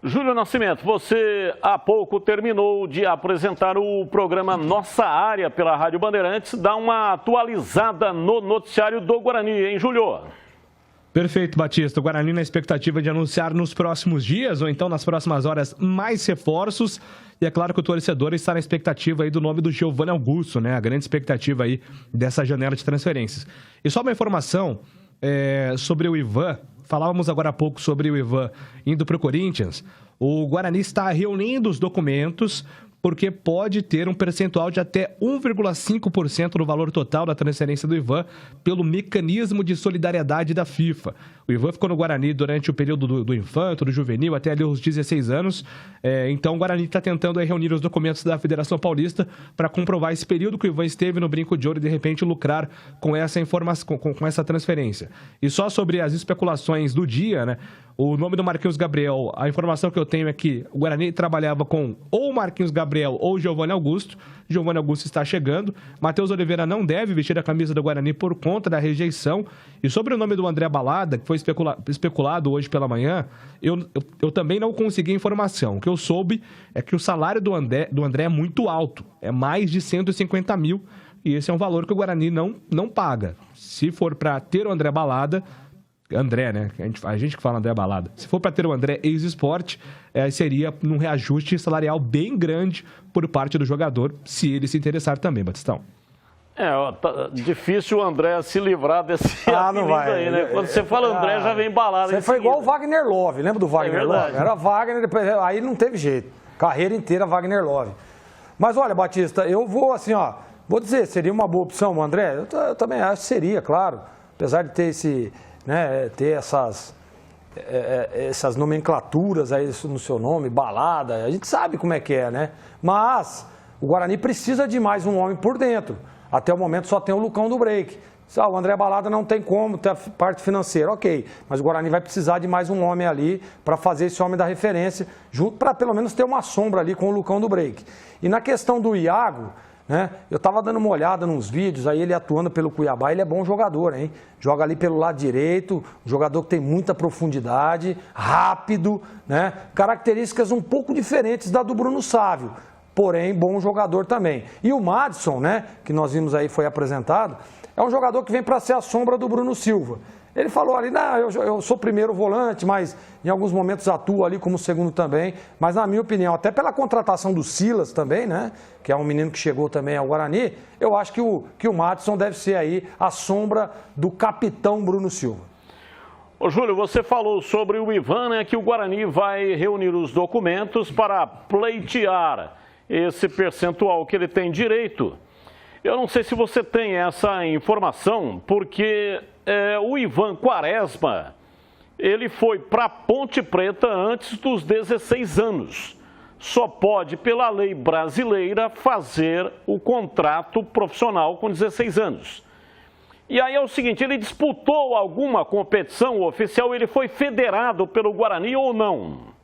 Júlio Nascimento, você há pouco terminou de apresentar o programa Nossa Área pela Rádio Bandeirantes. Dá uma atualizada no noticiário do Guarani, hein, Júlio? Perfeito, Batista. O Guarani na expectativa de anunciar nos próximos dias ou então nas próximas horas mais reforços. E é claro que o torcedor está na expectativa aí do nome do Giovanni Augusto, né? A grande expectativa aí dessa janela de transferências. E só uma informação sobre o Ivan. Falávamos agora há pouco sobre o Ivan indo para o Corinthians. O Guarani está reunindo os documentos porque pode ter um percentual de até 1,5% do valor total da transferência do Ivan pelo mecanismo de solidariedade da FIFA. O Ivan ficou no Guarani durante o período do infanto, do juvenil, até ali os 16 anos. Então o Guarani está tentando reunir os documentos da Federação Paulista para comprovar esse período que o Ivan esteve no Brinco de Ouro e de repente lucrar com essa informação, com essa transferência. E só sobre as especulações do dia, né? O nome do Marquinhos Gabriel, a informação que eu tenho é que o Guarani trabalhava com ou o Marquinhos Gabriel ou o Giovanni Augusto. Giovanni Augusto está chegando. Matheus Oliveira não deve vestir a camisa do Guarani por conta da rejeição. E sobre o nome do André Balada, que foi especulado hoje pela manhã, eu também não consegui informação. O que eu soube é que o salário do André é muito alto. É mais de 150 mil. E esse é um valor que o Guarani não paga. Se for para ter o André Balada... André, né? A gente que fala André Balada. Se for para ter o André ex-esporte, seria um reajuste salarial bem grande por parte do jogador, se ele se interessar também, Batistão. Difícil o André se livrar desse não vai aí, né? Quando você fala André, já vem balada. Você foi igual o Wagner Love, lembra do Wagner Love? Era Wagner, depois, aí não teve jeito. Carreira inteira Wagner Love. Mas olha, Batista, eu vou assim, vou dizer, seria uma boa opção o André? Eu também acho que seria, claro. Apesar de ter ter essas nomenclaturas aí no seu nome, balada, a gente sabe como é que é, né? Mas o Guarani precisa de mais um homem por dentro. Até o momento só tem o Lucão do Break. O André Balada não tem como, tem a parte financeira, ok. Mas o Guarani vai precisar de mais um homem ali para fazer esse homem da referência, junto para pelo menos ter uma sombra ali com o Lucão do Break. E na questão do Iago, né? Eu estava dando uma olhada nos vídeos, aí ele atuando pelo Cuiabá, ele é bom jogador, hein? Joga ali pelo lado direito, um jogador que tem muita profundidade, rápido, né? Características um pouco diferentes da do Bruno Sávio, porém bom jogador também. E o Madison, né, que nós vimos aí, foi apresentado, é um jogador que vem para ser a sombra do Bruno Silva. Ele falou ali, eu sou primeiro volante, mas em alguns momentos atuo ali como segundo também. Mas na minha opinião, até pela contratação do Silas também, né? Que é um menino que chegou também ao Guarani, eu acho que o Madison deve ser aí a sombra do capitão Bruno Silva. Ô Júlio, você falou sobre o Ivan, né? Que o Guarani vai reunir os documentos para pleitear esse percentual que ele tem direito. Eu não sei se você tem essa informação, porque o Ivan Quaresma, ele foi para Ponte Preta antes dos 16 anos. Só pode, pela lei brasileira, fazer o contrato profissional com 16 anos. E aí é o seguinte, ele disputou alguma competição oficial, ele foi federado pelo Guarani ou não?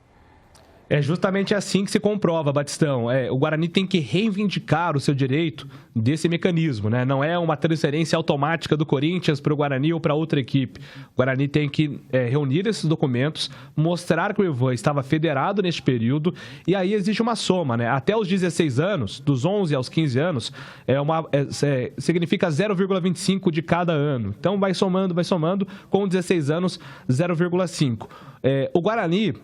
É justamente assim que se comprova, Batistão. O Guarani tem que reivindicar o seu direito desse mecanismo, né? Não é uma transferência automática do Corinthians para o Guarani ou para outra equipe. O Guarani tem que reunir esses documentos, mostrar que o Ivan estava federado neste período, e aí existe uma soma, né? Até os 16 anos, dos 11 aos 15 anos, significa 0,25 de cada ano. Então vai somando, com 16 anos, 0,5. O Guarani...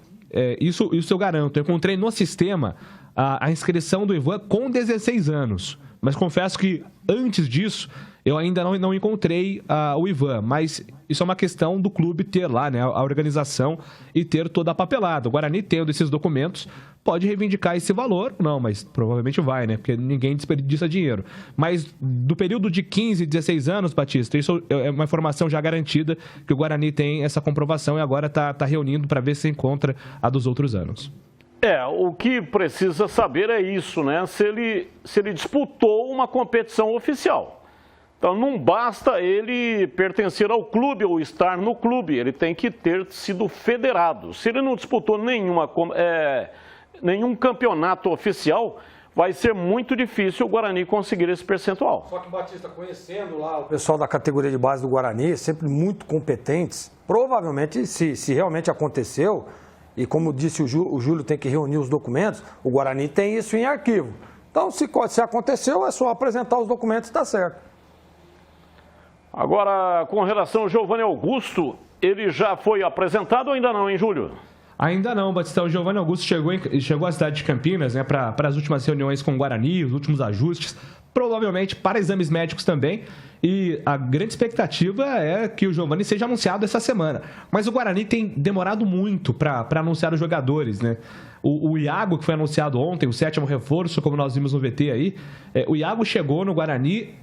Isso eu garanto. Eu encontrei no sistema a inscrição do Ivan com 16 anos. Mas confesso que antes disso eu ainda não encontrei o Ivan. Mas isso é uma questão do clube ter lá, né, a organização e ter toda a papelada. O Guarani tendo esses documentos pode reivindicar esse valor. Não, mas provavelmente vai, né? Porque ninguém desperdiça dinheiro. Mas do período de 15, 16 anos, Batista, isso é uma informação já garantida que o Guarani tem essa comprovação e agora está reunindo para ver se encontra a dos outros anos. O que precisa saber é isso, né? Se ele disputou uma competição oficial. Então não basta ele pertencer ao clube ou estar no clube, ele tem que ter sido federado. Se ele não disputou nenhum campeonato oficial, vai ser muito difícil o Guarani conseguir esse percentual. Só que, Batista, conhecendo lá o pessoal da categoria de base do Guarani, sempre muito competentes, provavelmente, se realmente aconteceu, E como disse o Júlio, tem que reunir os documentos, o Guarani tem isso em arquivo. Então, se aconteceu, é só apresentar os documentos e está certo. Agora, com relação ao Giovanni Augusto, ele já foi apresentado ou ainda não, hein, Júlio? Ainda não, Batistão. O Giovanni Augusto chegou à cidade de Campinas, né, para as últimas reuniões com o Guarani, os últimos ajustes, provavelmente para exames médicos também. E a grande expectativa é que o Giovanni seja anunciado essa semana. Mas o Guarani tem demorado muito para anunciar os jogadores, né? O Iago, que foi anunciado ontem, o 7º reforço, como nós vimos no VT aí, o Iago chegou no Guarani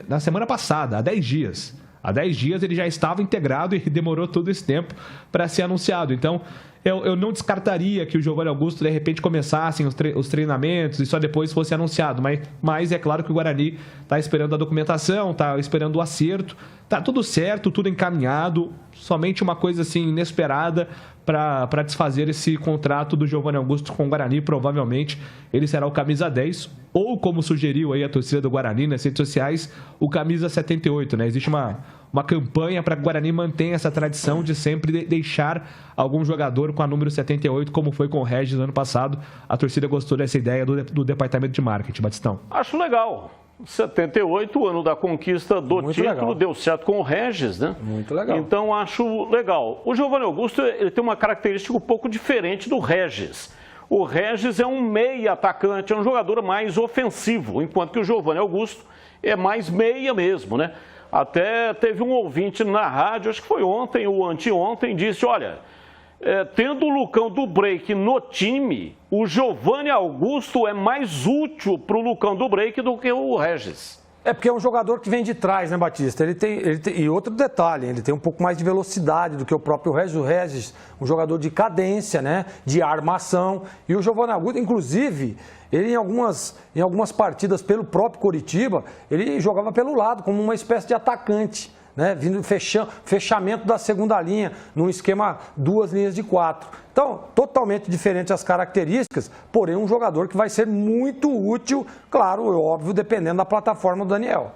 na semana passada, há 10 dias. Há 10 dias ele já estava integrado e demorou todo esse tempo para ser anunciado. Então, eu não descartaria que o Giovanni Augusto, de repente, começassem os treinamentos e só depois fosse anunciado. Mas é claro que o Guarani está esperando a documentação, está esperando o acerto. Está tudo certo, tudo encaminhado. Somente uma coisa assim inesperada para desfazer esse contrato do Giovanni Augusto com o Guarani. Provavelmente ele será o camisa 10 ou, como sugeriu aí a torcida do Guarani nas redes sociais, o camisa 78, né? Existe uma campanha para que o Guarani mantenha essa tradição de sempre deixar algum jogador com a número 78, como foi com o Regis no ano passado. A torcida gostou dessa ideia do departamento de marketing, Batistão. Acho legal. 78, o ano da conquista do Muito título, legal. Deu certo com o Regis, né? Muito legal. Então, acho legal. O Giovanni Augusto, ele tem uma característica um pouco diferente do Regis. O Regis é um meia atacante, é um jogador mais ofensivo, enquanto que o Giovanni Augusto é mais meia mesmo, né? Até teve um ouvinte na rádio, acho que foi ontem ou anteontem, disse, olha, tendo o Lucão do Break no time, o Giovanni Augusto é mais útil para o Lucão do Break do que o Regis. É porque é um jogador que vem de trás, né, Batista? E outro detalhe, ele tem um pouco mais de velocidade do que o próprio Regis. O Regis, um jogador de cadência, né, de armação. E o Giovanni Augusto, inclusive, ele em algumas partidas pelo próprio Coritiba, ele jogava pelo lado, como uma espécie de atacante, né, vindo fechamento da segunda linha, num esquema 2 linhas de 4. Então, totalmente diferente as características, porém um jogador que vai ser muito útil, claro, óbvio, dependendo da plataforma do Daniel.